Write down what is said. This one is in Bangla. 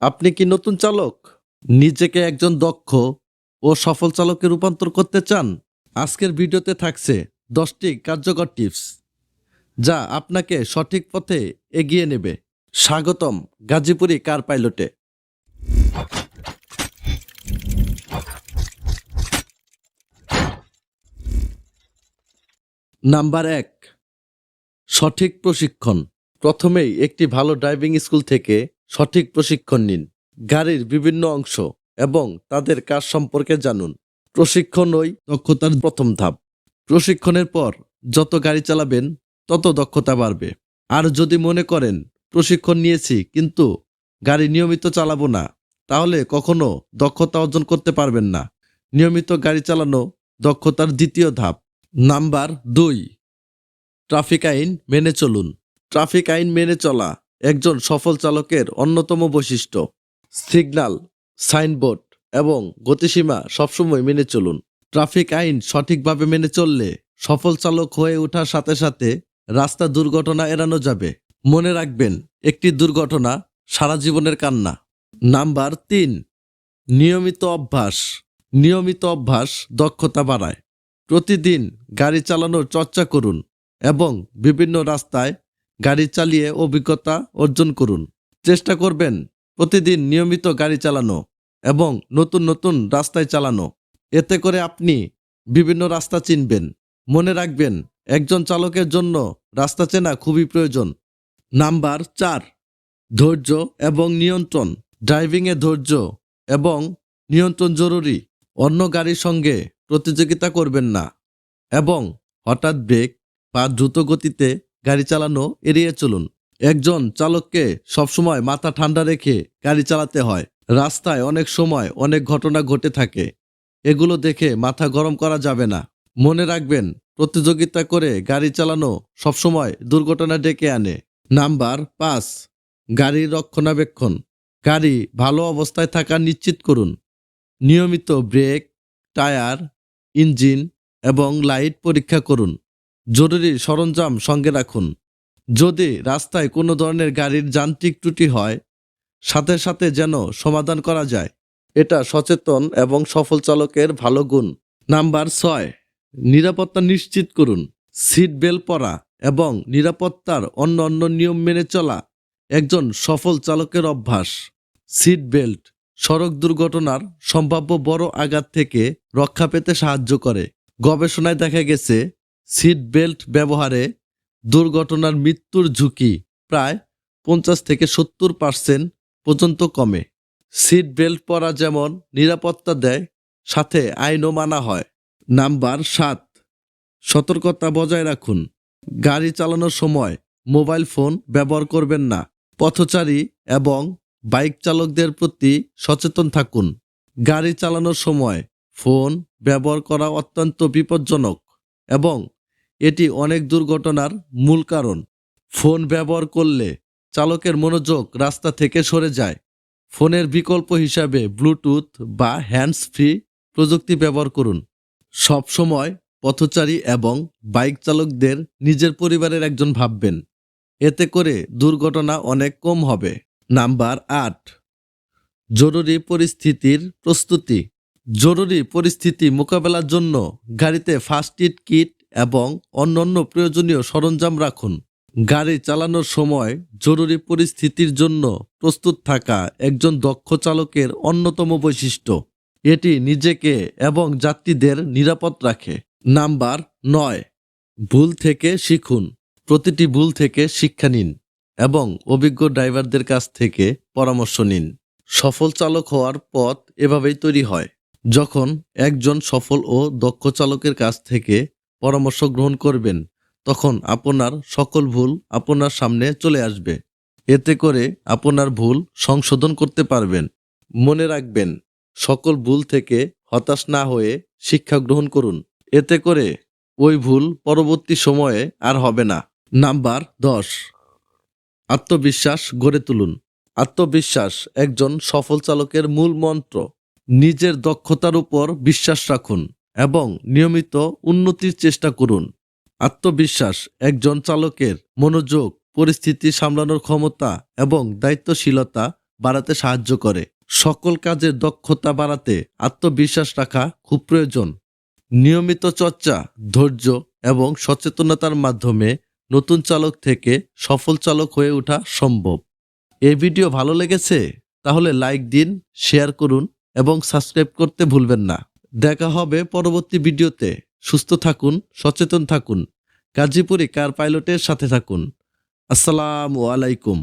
আপনি কি নতুন চালক? নিজেকে একজন দক্ষ ও সফল চালকে রূপান্তর করতে চান? আজকের ভিডিওতে থাকছে 10টি কার্যকর টিপস যা আপনাকে সঠিক পথে এগিয়ে নেবে। স্বাগতম গাজীপুরি কার পাইলটে। নাম্বার 1, সঠিক প্রশিক্ষণ। প্রথমেই একটি ভালো ড্রাইভিং স্কুল থেকে সঠিক প্রশিক্ষণ নিন। গাড়ির বিভিন্ন অংশ এবং তাদের কাজ সম্পর্কে জানুন। প্রশিক্ষণই দক্ষতার প্রথম ধাপ। প্রশিক্ষণের পর যত গাড়ি চালাবেন তত দক্ষতা বাড়বে। আর যদি মনে করেন প্রশিক্ষণ নিয়েছি কিন্তু গাড়ি নিয়মিত চালাবো না, তাহলে কখনো দক্ষতা অর্জন করতে পারবেন না। নিয়মিত গাড়ি চালানো দক্ষতার দ্বিতীয় ধাপ। নাম্বার 2, ট্রাফিক আইন মেনে চলুন। ট্রাফিক আইন মেনে চলা একজন সফল চালকের অন্যতম বৈশিষ্ট্য। সিগন্যাল, সাইনবোর্ড এবং গতিসীমা সবসময় মেনে চলুন। ট্রাফিক আইন সঠিকভাবে মেনে চললে সফল চালক হয়ে ওঠার সাথে সাথে রাস্তা দুর্ঘটনা এড়ানো যাবে। মনে রাখবেন, একটি দুর্ঘটনা সারা জীবনের কান্না। নাম্বার 3, নিয়মিত অভ্যাস। নিয়মিত অভ্যাস দক্ষতা বাড়ায়। প্রতিদিন গাড়ি চালানোর চর্চা করুন এবং বিভিন্ন রাস্তায় গাড়ি চালিয়ে অভিজ্ঞতা অর্জন করুন। চেষ্টা করবেন প্রতিদিন নিয়মিত গাড়ি চালানো এবং নতুন নতুন রাস্তায় চালানো। এতে করে আপনি বিভিন্ন রাস্তা চিনবেন। মনে রাখবেন, একজন চালকের জন্য রাস্তা চেনা খুবই প্রয়োজন। নাম্বার 4, ধৈর্য এবং নিয়ন্ত্রণ। ড্রাইভিংয়ে ধৈর্য এবং নিয়ন্ত্রণ জরুরি। অন্য গাড়ির সঙ্গে প্রতিযোগিতা করবেন না এবং হঠাৎ ব্রেক বা দ্রুত গতিতে গাড়ি চালানো এড়িয়ে চলুন। একজন চালককে সবসময় মাথা ঠান্ডা রেখে গাড়ি চালাতে হয়। রাস্তায় অনেক সময় অনেক ঘটনা ঘটে থাকে, এগুলো দেখে মাথা গরম করা যাবে না। মনে রাখবেন, প্রতিযোগিতা করে গাড়ি চালানো সবসময় দুর্ঘটনা ডেকে আনে। নাম্বার 5, গাড়ির রক্ষণাবেক্ষণ। গাড়ি ভালো অবস্থায় থাকা নিশ্চিত করুন। নিয়মিত ব্রেক, টায়ার, ইঞ্জিন এবং লাইট পরীক্ষা করুন। জরুরি সরঞ্জাম সঙ্গে রাখুন। যদি রাস্তায় কোনো ধরনের গাড়ির যান্ত্রিক ত্রুটি হয়, সাথে সাথে যেন সমাধান করা যায়। এটা সচেতন এবং সফল চালকের ভালো গুণ। নাম্বার 6, নিরাপত্তা নিশ্চিত করুন। সিট বেল্ট পরা এবং নিরাপত্তার অন্য নিয়ম মেনে চলা একজন সফল চালকের অভ্যাস। সিট বেল্ট সড়ক দুর্ঘটনার সম্ভাব্য বড় আঘাত থেকে রক্ষা পেতে সাহায্য করে। গবেষণায় দেখা গেছে, সিট বেল্ট ব্যবহারে দুর্ঘটনার মৃত্যুর ঝুঁকি প্রায় 50-70% পর্যন্ত কমে। সিট বেল্ট পরা যেমন নিরাপত্তা দেয়, সাথে আইনও মানা হয়। নাম্বার 7, সতর্কতা বজায় রাখুন। গাড়ি চালানোর সময় মোবাইল ফোন ব্যবহার করবেন না। পথচারী এবং বাইক চালকদের প্রতি সচেতন থাকুন। গাড়ি চালানোর সময় ফোন ব্যবহার করা অত্যন্ত বিপজ্জনক এবং এটি অনেক দুর্ঘটনার মূল কারণ। ফোন ব্যবহার করলে চালকের মনোযোগ রাস্তা থেকে সরে যায়। ফোনের বিকল্প হিসাবে ব্লুটুথ বা হ্যান্ডস ফ্রি প্রযুক্তি ব্যবহার করুন। সব সময় পথচারী এবং বাইক চালকদের নিজের পরিবারের একজন ভাববেন। এতে করে দুর্ঘটনা অনেক কম হবে। নাম্বার 8, জরুরি পরিস্থিতির প্রস্তুতি। জরুরি পরিস্থিতি মোকাবেলার জন্য গাড়িতে ফার্স্ট এড কিট এবং অন্যান্য প্রয়োজনীয় সরঞ্জাম রাখুন। গাড়ি চালানোর সময় জরুরি পরিস্থিতির জন্য প্রস্তুত থাকা একজন দক্ষ চালকের অন্যতম বৈশিষ্ট্য। এটি নিজেকে এবং যাত্রীদের নিরাপদ রাখে। নাম্বার 9, ভুল থেকে শিখুন। প্রতিটি ভুল থেকে শিক্ষা নিন এবং অভিজ্ঞ ড্রাইভারদের কাছ থেকে পরামর্শ নিন। সফল চালক হওয়ার পথ এভাবেই তৈরি হয়। যখন একজন সফল ও দক্ষ চালকের কাছ থেকে পরামর্শ গ্রহণ করবেন, তখন আপনার সকল ভুল আপনার সামনে চলে আসবে। এতে করে আপনার ভুল সংশোধন করতে পারবেন। মনে রাখবেন, সকল ভুল থেকে হতাশ না হয়ে শিক্ষা গ্রহণ করুন। এতে করে ওই ভুল পরবর্তী সময়ে আর হবে না। নাম্বার 10, আত্মবিশ্বাস গড়ে তুলুন। আত্মবিশ্বাস একজন সফল চালকের মূল মন্ত্র। নিজের দক্ষতার উপর বিশ্বাস রাখুন এবং নিয়মিত উন্নতির চেষ্টা করুন। আত্মবিশ্বাস একজন চালকের মনোযোগ, পরিস্থিতি সামলানোর ক্ষমতা এবং দায়িত্বশীলতা বাড়াতে সাহায্য করে। সকল কাজের দক্ষতা বাড়াতে আত্মবিশ্বাস রাখা খুব প্রয়োজন। নিয়মিত চর্চা, ধৈর্য এবং সচেতনতার মাধ্যমে নতুন চালক থেকে সফল চালক হয়ে ওঠা সম্ভব। এই ভিডিও ভালো লেগেছে? তাহলে লাইক দিন, শেয়ার করুন এবং সাবস্ক্রাইব করতে ভুলবেন না। দেখা হবে পরবর্তী ভিডিওতে। সুস্থ থাকুন, সচেতন থাকুন। গাজীপুরি কার পাইলটের সাথে থাকুন। আসসালামু আলাইকুম।